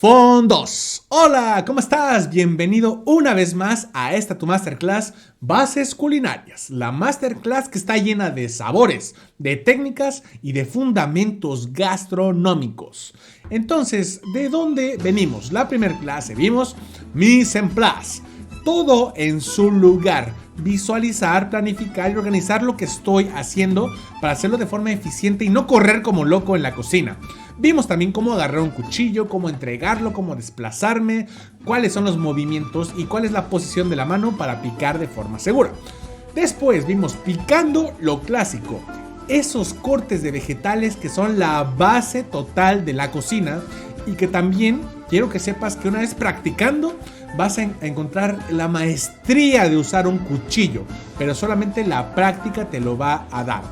Fondos. Hola, ¿cómo estás? Bienvenido una vez más a esta tu masterclass Bases Culinarias, la masterclass que está llena de sabores, de técnicas y de fundamentos gastronómicos. Entonces, ¿de dónde venimos? La primera clase vimos mise en place, todo en su lugar. Visualizar, planificar y organizar lo que estoy haciendo para hacerlo de forma eficiente y no correr como loco en la cocina. Vimos también cómo agarrar un cuchillo, cómo entregarlo, cómo desplazarme, cuáles son los movimientos y cuál es la posición de la mano para picar de forma segura. Después vimos picando lo clásico, esos cortes de vegetales que son la base total de la cocina y que también quiero que sepas que una vez practicando vas a encontrar la maestría de usar un cuchillo, pero solamente la práctica te lo va a dar.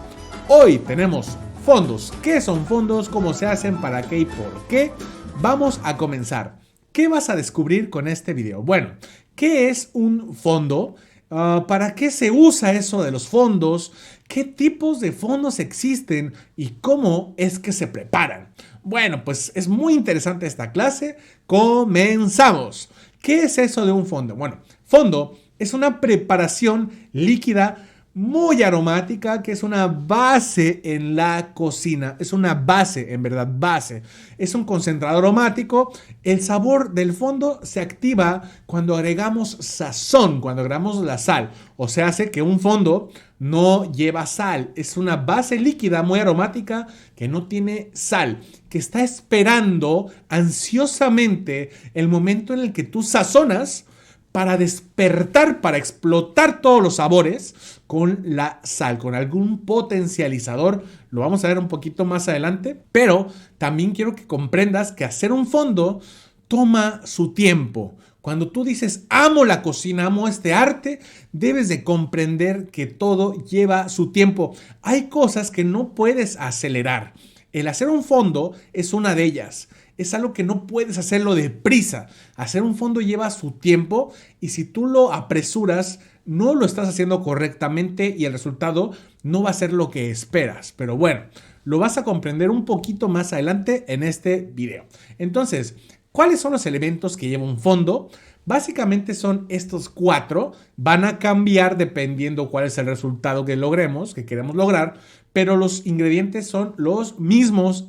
Hoy tenemos fondos. ¿Qué son fondos? ¿Cómo se hacen? ¿Para qué y por qué? Vamos a comenzar. ¿Qué vas a descubrir con este video? Bueno, ¿qué es un fondo? ¿Para qué se usa eso de los fondos? ¿Qué tipos de fondos existen? ¿Y cómo es que se preparan? Bueno, pues es muy interesante esta clase. ¡Comenzamos! ¿Qué es eso de un fondo? Bueno, fondo es una preparación líquida muy aromática que es una base en la cocina. Es una base, en verdad, base. Es un concentrado aromático. El sabor del fondo se activa cuando agregamos sazón, cuando agregamos la sal. O sea, hace que un fondo no lleva sal. Es una base líquida muy aromática que no tiene sal, que está esperando ansiosamente el momento en el que tú sazonas para despertar, para explotar todos los sabores con la sal, con algún potencializador. Lo vamos a ver un poquito más adelante, pero también quiero que comprendas que hacer un fondo toma su tiempo. Cuando tú dices, amo la cocina, amo este arte, debes de comprender que todo lleva su tiempo. Hay cosas que no puedes acelerar. El hacer un fondo es una de ellas. Es algo que no puedes hacerlo deprisa. Hacer un fondo lleva su tiempo y si tú lo apresuras, no lo estás haciendo correctamente y el resultado no va a ser lo que esperas. Pero bueno, lo vas a comprender un poquito más adelante en este video. Entonces, ¿cuáles son los elementos que lleva un fondo? Básicamente son estos 4, van a cambiar dependiendo cuál es el resultado que logremos, que queremos lograr, pero los ingredientes son los mismos,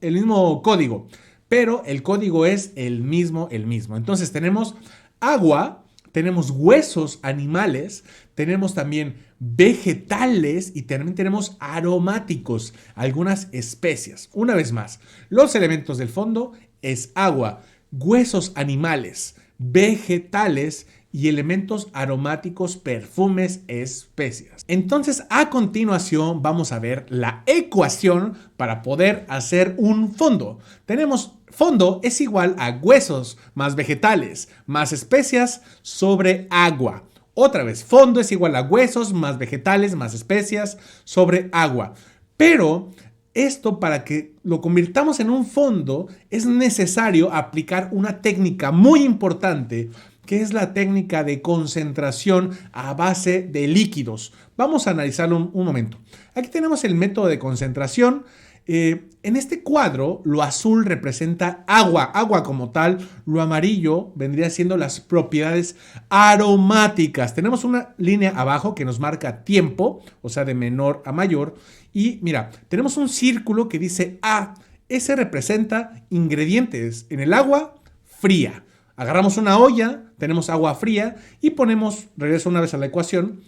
el mismo código, pero el código es el mismo. Entonces tenemos agua, tenemos huesos animales, tenemos también vegetales y también tenemos aromáticos, algunas especias. Una vez más, los elementos del fondo es agua, huesos animales, vegetales y elementos aromáticos, perfumes, especias. Entonces, a continuación vamos a ver la ecuación para poder hacer un fondo. Tenemos fondo es igual a huesos más vegetales más especias sobre agua. Otra vez, fondo es igual a huesos más vegetales más especias sobre agua. Pero esto, para que lo convirtamos en un fondo, es necesario aplicar una técnica muy importante, que es la técnica de concentración a base de líquidos. Vamos a analizarlo un momento. Aquí tenemos el método de concentración. En este cuadro, lo azul representa agua como tal. Lo amarillo vendría siendo las propiedades aromáticas. Tenemos una línea abajo que nos marca tiempo, o sea, de menor a mayor. Y mira, tenemos un círculo que dice A. Ese representa ingredientes en el agua fría. Agarramos una olla, tenemos agua fría y ponemos, regreso una vez a la ecuación,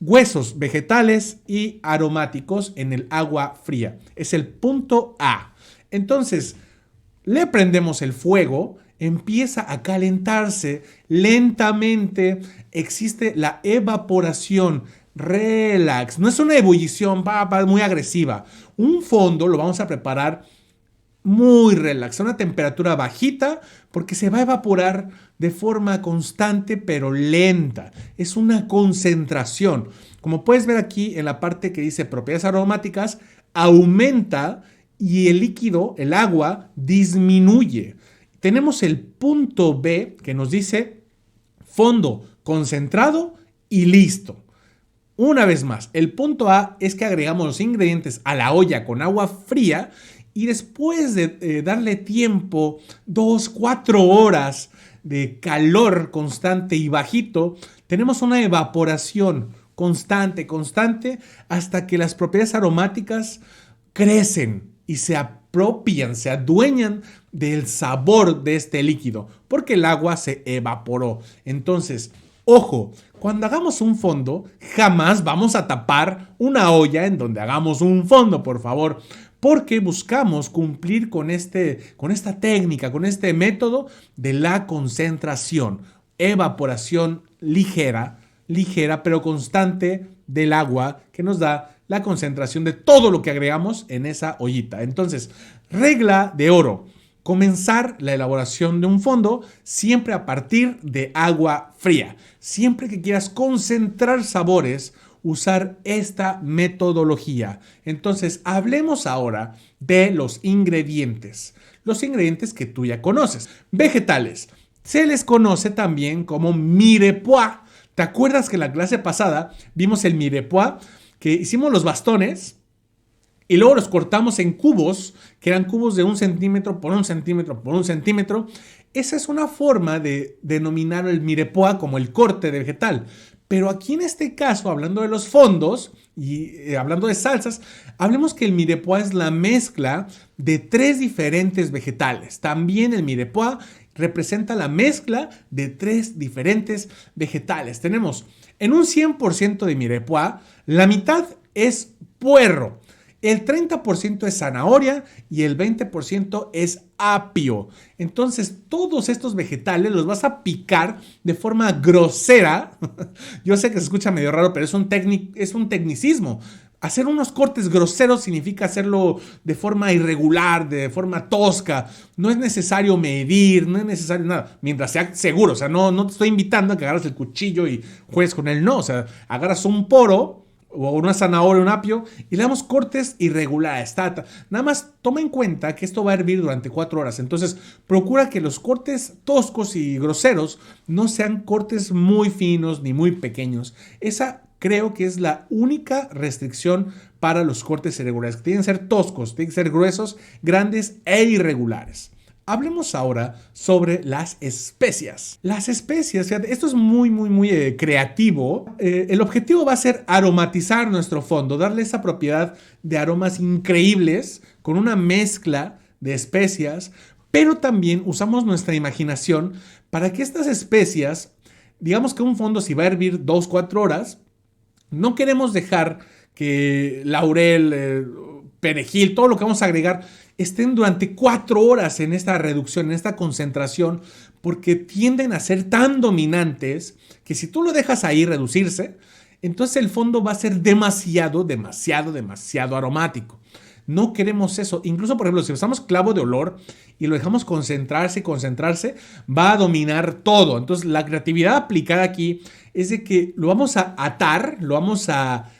huesos vegetales y aromáticos en el agua fría. Es el punto A. Entonces, le prendemos el fuego, empieza a calentarse lentamente, existe la evaporación. Relax, no es una ebullición muy agresiva. Un fondo lo vamos a preparar muy relax, a una temperatura bajita, porque se va a evaporar de forma constante pero lenta. Es una concentración. Como puedes ver aquí en la parte que dice propiedades aromáticas, aumenta y el líquido, el agua, disminuye. Tenemos el punto B que nos dice fondo concentrado y listo. Una vez más, el punto A es que agregamos los ingredientes a la olla con agua fría y después de darle tiempo, 2, 4 horas de calor constante y bajito, tenemos una evaporación constante, hasta que las propiedades aromáticas crecen y se apropian, se adueñan del sabor de este líquido, porque el agua se evaporó. Entonces, ojo, cuando hagamos un fondo, jamás vamos a tapar una olla en donde hagamos un fondo, por favor, porque buscamos cumplir con esta técnica, con este método de la concentración, evaporación ligera pero constante del agua, que nos da la concentración de todo lo que agregamos en esa ollita. Entonces, regla de oro: comenzar la elaboración de un fondo siempre a partir de agua fría. Siempre que quieras concentrar sabores, usar esta metodología. Entonces, hablemos ahora de los ingredientes. Los ingredientes que tú ya conoces. Vegetales. Se les conoce también como mirepoix. ¿Te acuerdas que en la clase pasada vimos el mirepoix? Que hicimos los bastones y luego los cortamos en cubos, que eran cubos de 1 centímetro por 1 centímetro por 1 centímetro. Esa es una forma de denominar el mirepoix como el corte de vegetal. Pero aquí en este caso, hablando de los fondos y hablando de salsas, hablemos que el mirepoix es la mezcla de 3 diferentes vegetales. También el mirepoix representa la mezcla de 3 diferentes vegetales. Tenemos en un 100% de mirepoix, la mitad es puerro, el 30% es zanahoria y el 20% es apio. Entonces, todos estos vegetales los vas a picar de forma grosera. Yo sé que se escucha medio raro, pero es un tecnicismo. Hacer unos cortes groseros significa hacerlo de forma irregular, de forma tosca. No es necesario medir, no es necesario nada. Mientras sea seguro, o sea, no te estoy invitando a que agarres el cuchillo y juegues con él, no. O sea, agarras un poro o una zanahoria, un apio, y le damos cortes irregulares. Nada más toma en cuenta que esto va a hervir durante 4 horas. Entonces, procura que los cortes toscos y groseros no sean cortes muy finos ni muy pequeños. Esa creo que es la única restricción para los cortes irregulares, que tienen que ser toscos, tienen que ser gruesos, grandes e irregulares. Hablemos ahora sobre las especias. Las especias, fíjate, esto es muy creativo. El objetivo va a ser aromatizar nuestro fondo, darle esa propiedad de aromas increíbles con una mezcla de especias, pero también usamos nuestra imaginación para que estas especias, digamos que un fondo si va a hervir 2-4 horas, no queremos dejar que laurel, perejil, todo lo que vamos a agregar estén durante 4 horas en esta reducción, en esta concentración, porque tienden a ser tan dominantes que si tú lo dejas ahí reducirse, entonces el fondo va a ser demasiado aromático. No queremos eso. Incluso, por ejemplo, si usamos clavo de olor y lo dejamos concentrarse, va a dominar todo. Entonces, la creatividad aplicada aquí es de que lo vamos a atar, lo vamos a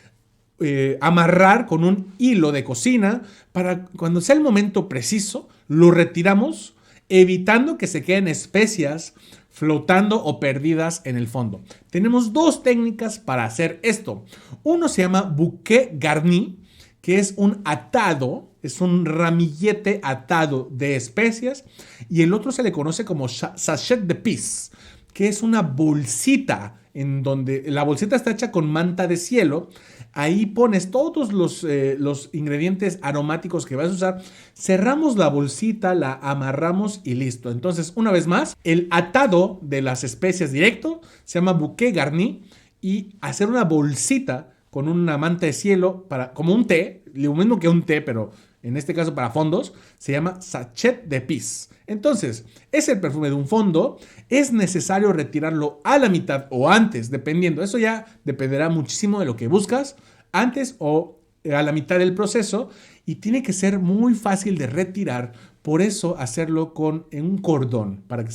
amarrar con un hilo de cocina para cuando sea el momento preciso, lo retiramos, evitando que se queden especias flotando o perdidas en el fondo. Tenemos 2 técnicas para hacer esto. Uno se llama bouquet garni, que es un atado, es un ramillete atado de especias, y el otro se le conoce como sachet de pis, que es una bolsita en donde la bolsita está hecha con manta de cielo. Ahí pones todos los ingredientes aromáticos que vas a usar, cerramos la bolsita, la amarramos y listo. Entonces, una vez más, el atado de las especias directo se llama bouquet garni, y hacer una bolsita con una manta de cielo como un té, lo mismo que un té, pero en este caso para fondos, se llama sachet de pis. Entonces, es el perfume de un fondo, es necesario retirarlo a la mitad o antes, dependiendo. Eso ya dependerá muchísimo de lo que buscas, antes o a la mitad del proceso, y tiene que ser muy fácil de retirar. Por eso hacerlo en un cordón, para que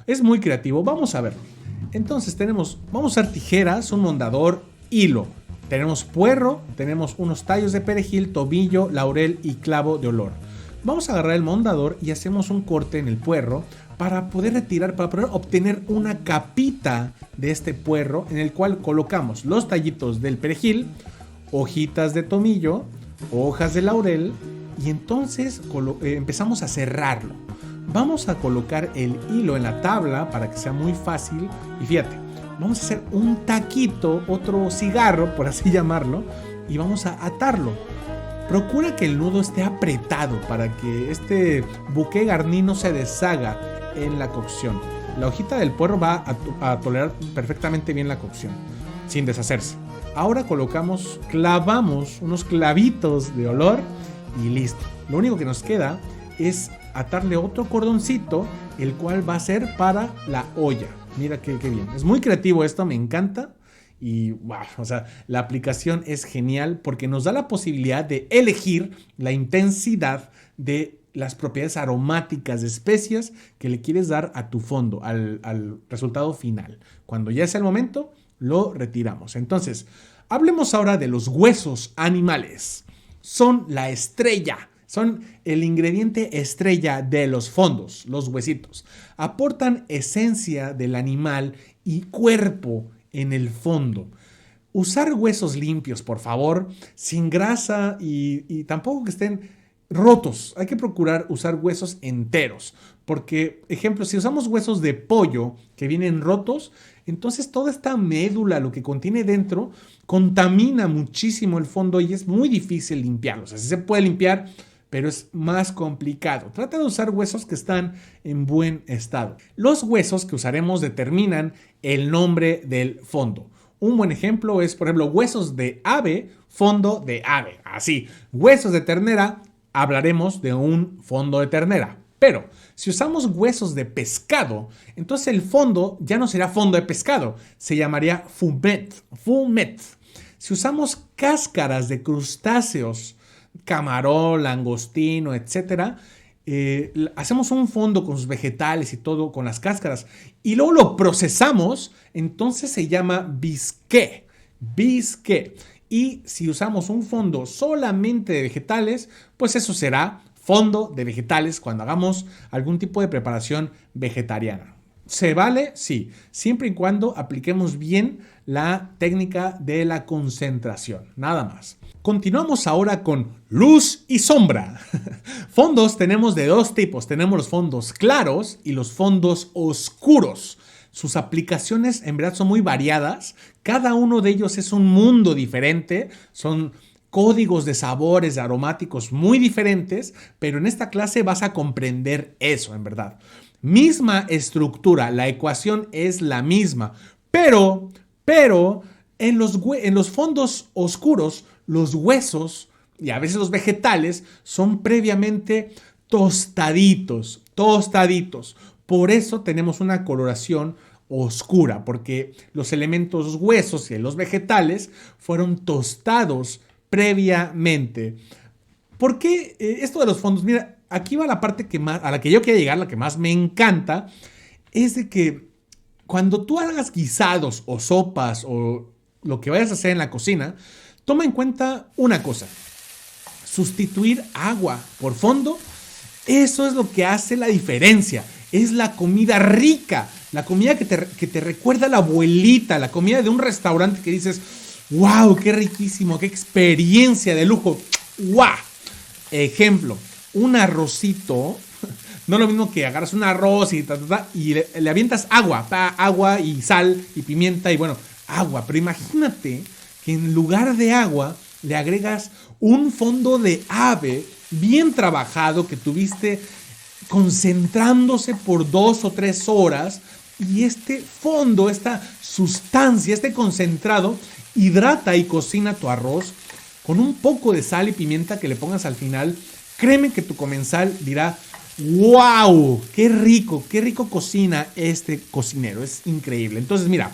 es muy creativo. Vamos a ver. Entonces vamos a usar tijeras, un mondador, hilo. Tenemos puerro, tenemos unos tallos de perejil, tomillo, laurel y clavo de olor. Vamos a agarrar el mondador y hacemos un corte en el puerro para poder retirar, para poder obtener una capita de este puerro en el cual colocamos los tallitos del perejil, hojitas de tomillo, hojas de laurel, y entonces empezamos a cerrarlo. Vamos a colocar el hilo en la tabla para que sea muy fácil y fíjate, vamos a hacer un taquito, otro cigarro, por así llamarlo, y vamos a atarlo. Procura que el nudo esté apretado para que este bouquet garni no se deshaga en la cocción. La hojita del puerro va a tolerar perfectamente bien la cocción, sin deshacerse. Ahora clavamos unos clavitos de olor y listo. Lo único que nos queda es atarle otro cordoncito, el cual va a ser para la olla. Mira qué bien. Es muy creativo esto, me encanta. Y wow, o sea, la aplicación es genial porque nos da la posibilidad de elegir la intensidad de las propiedades aromáticas de especias que le quieres dar a tu fondo, al resultado final. Cuando ya es el momento, lo retiramos. Entonces, hablemos ahora de los huesos animales. Son la estrella. Son el ingrediente estrella de los fondos, los huesitos. Aportan esencia del animal y cuerpo en el fondo. Usar huesos limpios, por favor, sin grasa y tampoco que estén rotos. Hay que procurar usar huesos enteros. Porque, ejemplo, si usamos huesos de pollo que vienen rotos, entonces toda esta médula, lo que contiene dentro, contamina muchísimo el fondo y es muy difícil limpiarlos. Así se puede limpiar, pero es más complicado. Trata de usar huesos que están en buen estado. Los huesos que usaremos determinan el nombre del fondo. Un buen ejemplo es, por ejemplo, huesos de ave, fondo de ave. Así, huesos de ternera, hablaremos de un fondo de ternera. Pero si usamos huesos de pescado, entonces el fondo ya no será fondo de pescado, se llamaría fumet. Si usamos cáscaras de crustáceos, camarón, langostino, etc., hacemos un fondo con sus vegetales y todo, con las cáscaras, y luego lo procesamos, entonces se llama bisque. Y si usamos un fondo solamente de vegetales, pues eso será fondo de vegetales cuando hagamos algún tipo de preparación vegetariana. ¿Se vale? Sí, siempre y cuando apliquemos bien la técnica de la concentración, nada más. Continuamos ahora con luz y sombra. Fondos tenemos de dos tipos. Tenemos los fondos claros y los fondos oscuros. Sus aplicaciones en verdad son muy variadas. Cada uno de ellos es un mundo diferente. Son códigos de sabores, de aromáticos muy diferentes, pero en esta clase vas a comprender eso, en verdad. Misma estructura, la ecuación es la misma, pero en los fondos oscuros, los huesos y a veces los vegetales son previamente tostaditos. Por eso tenemos una coloración oscura, porque los elementos huesos y los vegetales fueron tostados previamente. ¿Por qué esto de los fondos? Mira, aquí va la parte a la que yo quiero llegar, la que más me encanta, es de que cuando tú hagas guisados o sopas o lo que vayas a hacer en la cocina, toma en cuenta una cosa: sustituir agua por fondo. Eso es lo que hace la diferencia. Es la comida rica, la comida que te recuerda a la abuelita, la comida de un restaurante que dices: ¡wow! ¡Qué riquísimo! ¡Qué experiencia de lujo! ¡Wow! Ejemplo, un arrocito. No es lo mismo que agarras un arroz y le avientas agua y sal y pimienta y bueno, agua. Pero imagínate que en lugar de agua le agregas un fondo de ave bien trabajado que tuviste concentrándose por 2 o 3 horas y este fondo, esta sustancia, este concentrado hidrata y cocina tu arroz con un poco de sal y pimienta que le pongas al final. Créeme que tu comensal dirá: ¡wow! ¡Qué rico cocina este cocinero! Es increíble. Entonces, mira,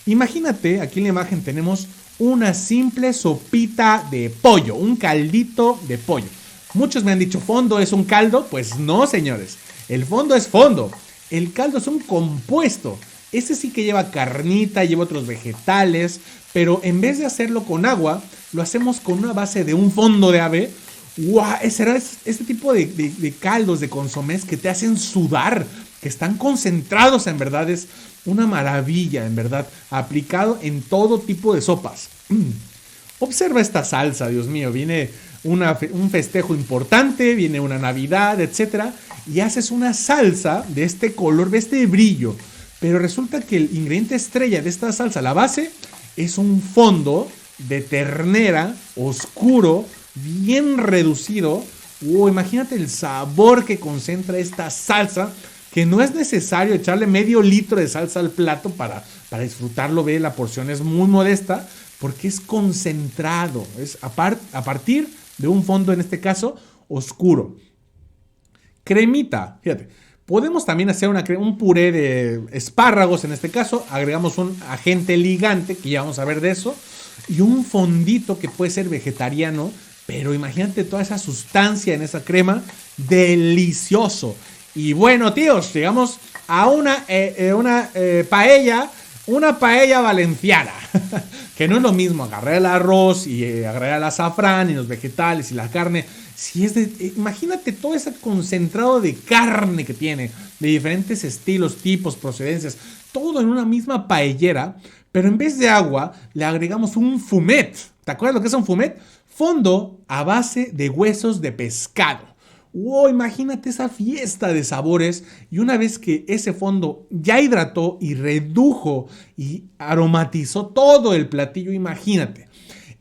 imagínate, aquí en la imagen tenemos una simple sopita de pollo, un caldito de pollo. Muchos me han dicho: ¿fondo es un caldo? Pues no, señores. El fondo es fondo. El caldo es un compuesto. Ese sí que lleva carnita, lleva otros vegetales, pero en vez de hacerlo con agua, lo hacemos con una base de un fondo de ave. ¡Wow! Será este tipo de caldos, de consomés que te hacen sudar, que están concentrados, en verdad es una maravilla, en verdad, aplicado en todo tipo de sopas. Observa esta salsa, Dios mío, viene un festejo importante, viene una Navidad, etcétera, y haces una salsa de este color, de este brillo. Pero resulta que el ingrediente estrella de esta salsa, la base, es un fondo de ternera oscuro, bien reducido. Imagínate el sabor que concentra esta salsa, que no es necesario echarle medio litro de salsa al plato para disfrutarlo. Ve, la porción es muy modesta porque es concentrado, es a partir de un fondo, en este caso, oscuro. Cremita, fíjate, podemos también hacer un puré de espárragos, en este caso, agregamos un agente ligante, que ya vamos a ver de eso, y un fondito que puede ser vegetariano, pero imagínate toda esa sustancia en esa crema, delicioso. Y bueno, tíos, llegamos a una paella valenciana, que no es lo mismo agarrar el arroz y agregar el azafrán y los vegetales y la carne. Si es imagínate todo ese concentrado de carne que tiene, de diferentes estilos, tipos, procedencias, todo en una misma paellera, pero en vez de agua le agregamos un fumet. ¿Te acuerdas lo que es un fumet? Fondo a base de huesos de pescado. Imagínate esa fiesta de sabores, y una vez que ese fondo ya hidrató y redujo y aromatizó todo el platillo, imagínate,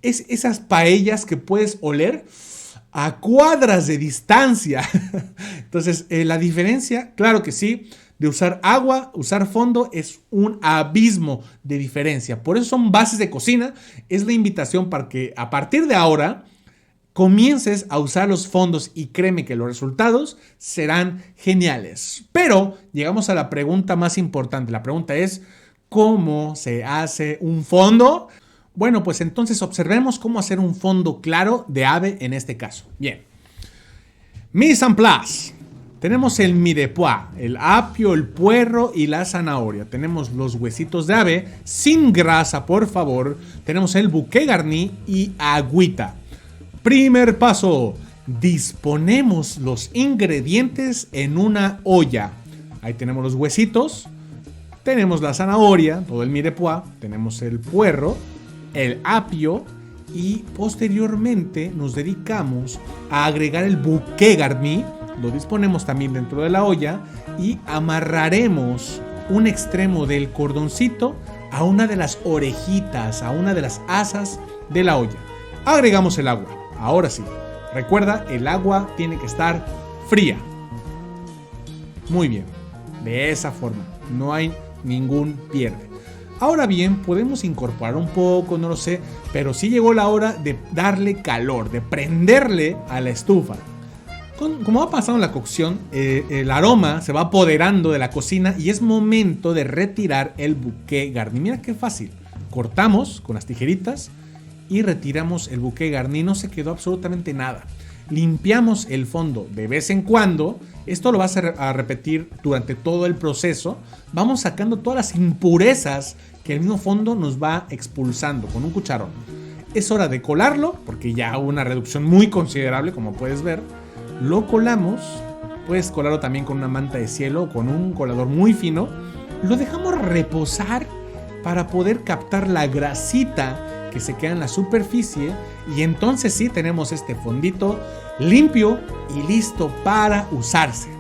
es esas paellas que puedes oler a cuadras de distancia. Entonces, la diferencia, claro que sí, de usar agua, usar fondo, es un abismo de diferencia. Por eso son bases de cocina. Es la invitación para que a partir de ahora comiences a usar los fondos, y créeme que los resultados serán geniales. Pero llegamos a la pregunta más importante. La pregunta es, ¿cómo se hace un fondo? Bueno, pues entonces observemos cómo hacer un fondo claro de ave en este caso. Bien. Mise en place. Tenemos el mirepoix, el apio, el puerro y la zanahoria. Tenemos los huesitos de ave, sin grasa, por favor. Tenemos el bouquet garni y agüita. Primer paso, disponemos los ingredientes en una olla. Ahí tenemos los huesitos, tenemos la zanahoria, todo el mirepoix, tenemos el puerro, el apio, y posteriormente nos dedicamos a agregar el bouquet garni. Lo disponemos también dentro de la olla y amarraremos un extremo del cordoncito a una de las orejitas, a una de las asas de la olla. Agregamos el agua. Ahora sí, recuerda, el agua tiene que estar fría. Muy bien, de esa forma, no hay ningún pierde. Ahora bien, podemos incorporar un poco, no lo sé, pero sí llegó la hora de darle calor, de prenderle a la estufa. Como va pasando la cocción, el aroma se va apoderando de la cocina y es momento de retirar el bouquet garni. Mira qué fácil. Cortamos con las tijeritas y retiramos el bouquet garni. No se quedó absolutamente nada. Limpiamos el fondo de vez en cuando. Esto lo vas a repetir durante todo el proceso. Vamos sacando todas las impurezas que el mismo fondo nos va expulsando con un cucharón. Es hora de colarlo, porque ya hubo una reducción muy considerable, como puedes ver. Lo colamos. Puedes colarlo también con una manta de cielo o con un colador muy fino. Lo dejamos reposar para poder captar la grasita que se queda en la superficie, y entonces sí tenemos este fondito limpio y listo para usarse.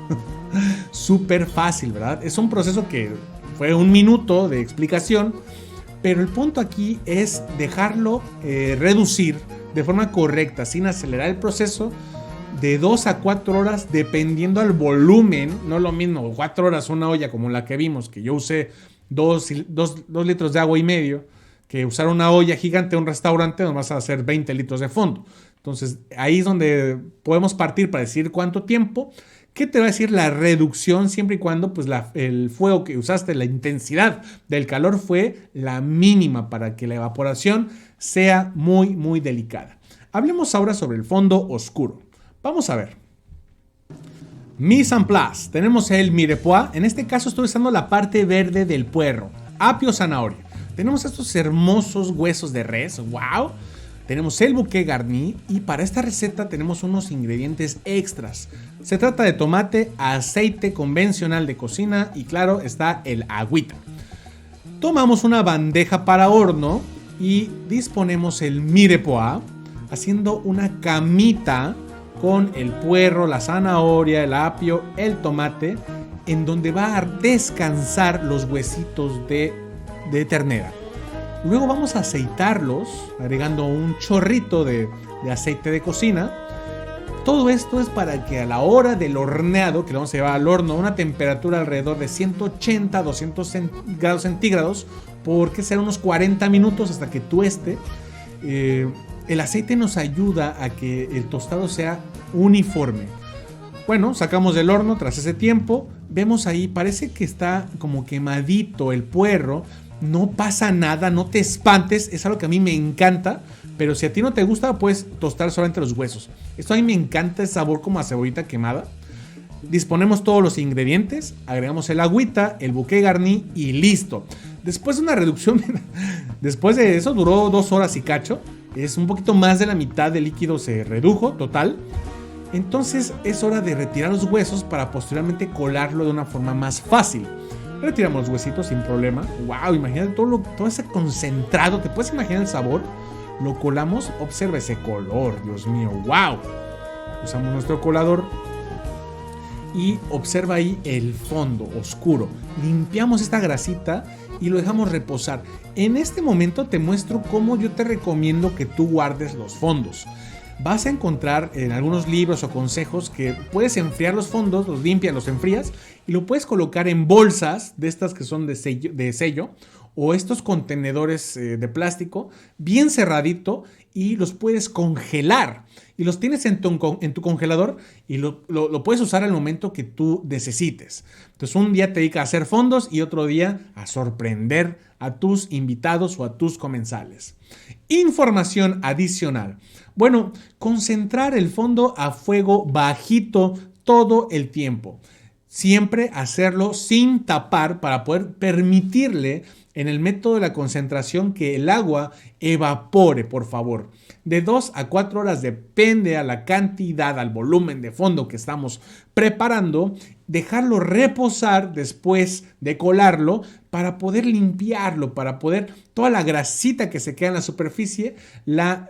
Súper fácil, ¿verdad? Es un proceso que fue 1 minuto de explicación, pero el punto aquí es dejarlo reducir de forma correcta, sin acelerar el proceso, de 2 a 4 horas, dependiendo al volumen. No es lo mismo 4 horas una olla como la que vimos, que yo usé 2 litros de agua y medio, que usar una olla gigante en un restaurante donde vas a hacer 20 litros de fondo. Entonces, ahí es donde podemos partir para decir cuánto tiempo. ¿Qué te va a decir la reducción? Siempre y cuando pues, el fuego que usaste, la intensidad del calor fue la mínima para que la evaporación sea muy, muy delicada. Hablemos ahora sobre el fondo oscuro. Vamos a ver. Mise en place. Tenemos el mirepoix. En este caso estoy usando la parte verde del puerro. Apio, zanahoria. Tenemos estos hermosos huesos de res, wow. Tenemos el bouquet garni, y para esta receta tenemos unos ingredientes extras. Se trata de tomate, aceite convencional de cocina y claro está el agüita. Tomamos una bandeja para horno y disponemos el mirepoix. haciendo una camita con el puerro, la zanahoria, el apio, el tomate, en donde va a descansar los huesitos de ternera. Luego vamos a aceitarlos agregando un chorrito de aceite de cocina. Todo esto es para que a la hora del horneado, que lo vamos a llevar al horno a una temperatura alrededor de 180 a 200 grados centígrados, porque será unos 40 minutos hasta que tueste. El aceite nos ayuda a que el tostado sea uniforme. Bueno, sacamos del horno tras ese tiempo. Vemos ahí, parece que está como quemadito el puerro. No pasa nada, no te espantes. Es algo que a mí me encanta. Pero si a ti no te gusta, puedes tostar solamente los huesos. Esto a mí me encanta, el sabor como a cebollita quemada. Disponemos todos los ingredientes. Agregamos el agüita, el bouquet garni y listo. Después de una reducción, después de eso duró 2 horas y cacho. Es un poquito más de la mitad del líquido se redujo total. Entonces es hora de retirar los huesos para posteriormente colarlo de una forma más fácil. Retiramos los huesitos sin problema. Wow, imagínate todo ese concentrado. ¿Te puedes imaginar el sabor? Lo colamos, observa ese color, Dios mío, wow. Usamos nuestro colador y observa ahí el fondo oscuro. Limpiamos esta grasita y lo dejamos reposar. En este momento te muestro cómo yo te recomiendo que tú guardes los fondos. Vas a encontrar en algunos libros o consejos que puedes enfriar los fondos, los limpias, los enfrías y lo puedes colocar en bolsas de estas que son de sello o estos contenedores de plástico bien cerradito y los puedes congelar y los tienes en tu congelador y lo puedes usar al momento que tú necesites. Entonces un día te dedicas a hacer fondos y otro día a sorprender a tus invitados o a tus comensales. Información adicional. Bueno, concentrar el fondo a fuego bajito todo el tiempo. Siempre hacerlo sin tapar para poder permitirle en el método de la concentración que el agua evapore, por favor. De 2 a 4 horas depende a la cantidad, al volumen de fondo que estamos preparando. Dejarlo reposar después de colarlo para poder limpiarlo, para poder toda la grasita que se queda en la superficie la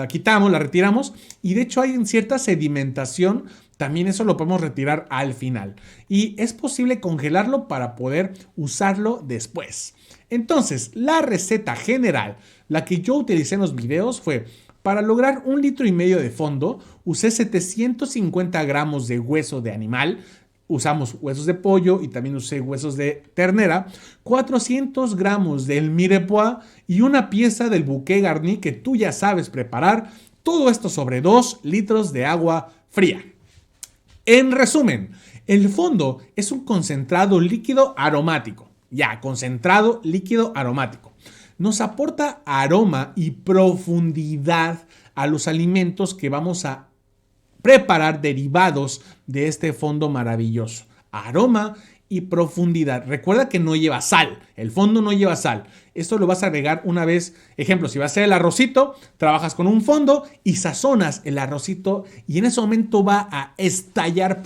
quitamos, la retiramos y de hecho hay en cierta sedimentación. También eso lo podemos retirar al final. Y es posible congelarlo para poder usarlo después. Entonces, la receta general, la que yo utilicé en los videos fue: para lograr 1,5 litros de fondo, usé 750 gramos de hueso de animal. Usamos huesos de pollo y también usé huesos de ternera, 400 gramos del mirepoix y una pieza del bouquet garni que tú ya sabes preparar. Todo esto sobre 2 litros de agua fría. En resumen, el fondo es un concentrado líquido aromático. Concentrado líquido aromático. Nos aporta aroma y profundidad a los alimentos que vamos a preparar derivados de este fondo maravilloso. Aroma y profundidad. Recuerda que no lleva sal. El fondo no lleva sal. Esto lo vas a agregar una vez. Ejemplo, si va a ser el arrocito, trabajas con un fondo y sazonas el arrocito y en ese momento va a estallar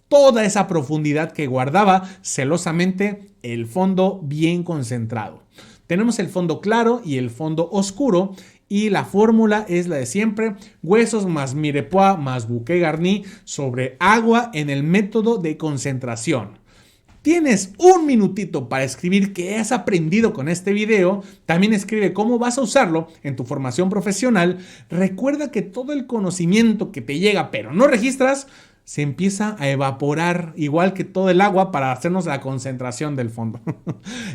toda esa profundidad que guardaba celosamente el fondo bien concentrado. Tenemos el fondo claro y el fondo oscuro. Y la fórmula es la de siempre: huesos más mirepoix más bouquet garni sobre agua en el método de concentración. Tienes un minutito para escribir qué has aprendido con este video. También escribe cómo vas a usarlo en tu formación profesional. Recuerda que todo el conocimiento que te llega pero no registras se empieza a evaporar igual que todo el agua para hacernos la concentración del fondo.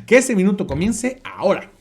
Que ese minuto comience ahora.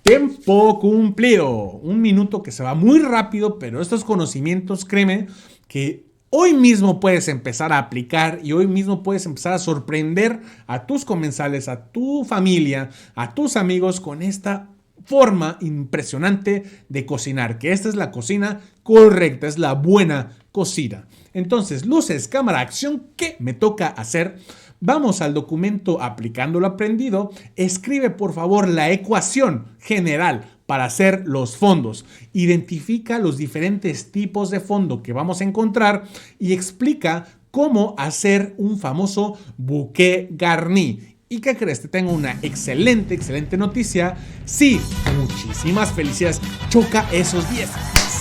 Tiempo cumplido. Un minuto que se va muy rápido, pero estos conocimientos, créeme, que hoy mismo puedes empezar a aplicar y hoy mismo puedes empezar a sorprender a tus comensales, a tu familia, a tus amigos con esta forma impresionante de cocinar, que esta es la cocina correcta, es la buena cocina. Entonces, luces, cámara, acción, ¿qué me toca hacer? Vamos al documento aplicando lo aprendido. Escribe por favor la ecuación general para hacer los fondos. Identifica los diferentes tipos de fondo que vamos a encontrar y explica cómo hacer un famoso bouquet garni. ¿Y qué crees? Te tengo una excelente noticia. Sí, muchísimas felicidades. Choca esos 10.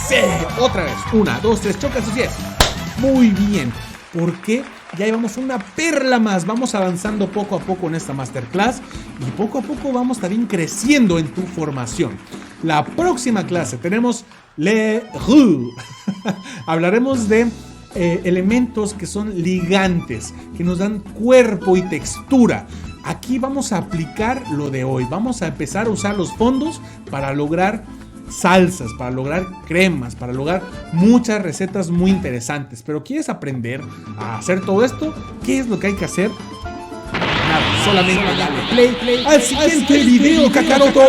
Sí, otra vez. 1, 2, 3, choca esos 10. Muy bien. ¿Por qué? Ya llevamos una perla más. Vamos avanzando poco a poco en esta masterclass y poco a poco vamos también creciendo en tu formación. La próxima clase tenemos le roux. Hablaremos de elementos que son ligantes, que nos dan cuerpo y textura. Aquí vamos a aplicar lo de hoy. Vamos a empezar a usar los fondos para lograr salsas, para lograr cremas, para lograr muchas recetas muy interesantes. Pero ¿quieres aprender a hacer todo esto? ¿Qué es lo que hay que hacer? Nada, solamente dale play al siguiente video, Kakaroto.